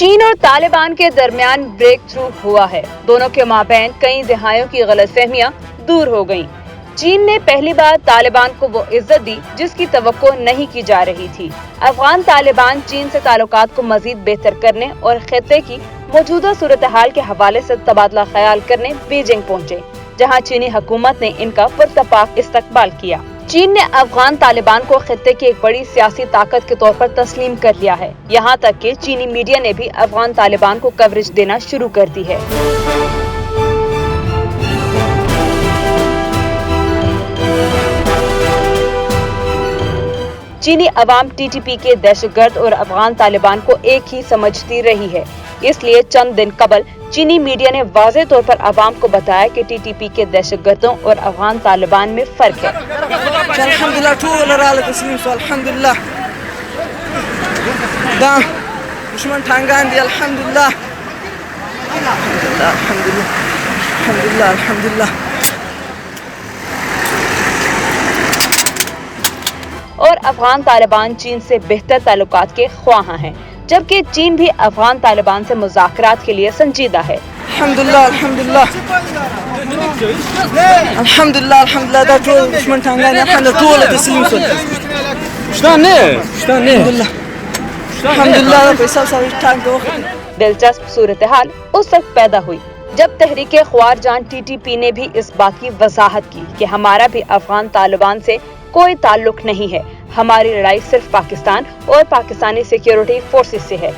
چین اور طالبان کے درمیان بریک تھرو ہوا ہے. دونوں کے مابین کئی دہائیوں کی غلط فہمیاں دور ہو گئیں. چین نے پہلی بار طالبان کو وہ عزت دی جس کی توقع نہیں کی جا رہی تھی. افغان طالبان چین سے تعلقات کو مزید بہتر کرنے اور خطے کی موجودہ صورتحال کے حوالے سے تبادلہ خیال کرنے بیجنگ پہنچے، جہاں چینی حکومت نے ان کا پرتپاک استقبال کیا. چین نے افغان طالبان کو خطے کی ایک بڑی سیاسی طاقت کے طور پر تسلیم کر لیا ہے، یہاں تک کہ چینی میڈیا نے بھی افغان طالبان کو کوریج دینا شروع کر دی ہے. چینی عوام ٹی ٹی پی کے دہشت گرد اور افغان طالبان کو ایک ہی سمجھتی رہی ہے. اس لیے چند دن قبل چینی میڈیا نے واضح طور پر عوام کو بتایا کہ ٹی ٹی پی کے دہشت گردوں اور افغان طالبان میں فرق ہے. اور افغان طالبان چین سے بہتر تعلقات کے خواہاں ہیں، جبکہ چین بھی افغان طالبان سے مذاکرات کے لیے سنجیدہ ہے. دلچسپ صورتحال اس وقت پیدا ہوئی جب تحریک خوارجان ٹی ٹی پی نے بھی اس بات کی وضاحت کی کہ ہمارا بھی افغان طالبان سے کوئی تعلق نہیں ہے، ہماری لڑائی صرف پاکستان اور پاکستانی سیکیورٹی فورسز سے ہے.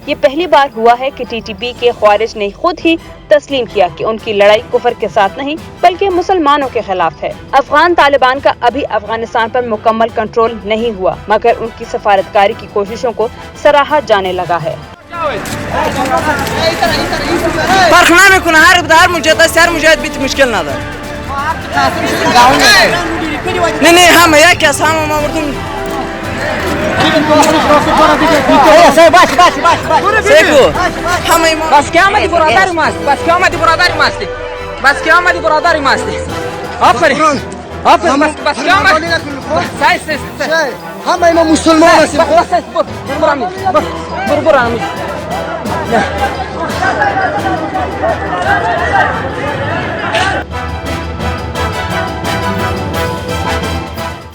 یہ پہلی بار ہوا ہے کہ ٹی ٹی پی کے خوارج نے خود ہی تسلیم کیا کہ ان کی لڑائی کفر کے ساتھ نہیں بلکہ مسلمانوں کے خلاف ہے. افغان طالبان کا ابھی افغانستان پر مکمل کنٹرول نہیں ہوا، مگر ان کی سفارتکاری کی کوششوں کو سراہا جانے لگا ہے. بس که آمدی برادری ماستی، بس که آمدی برادری ماستی، بس که آمدی برادری ماستی. آفرین آفرین، بس که آمدی سایس همه ما مسلمان هستیم. برو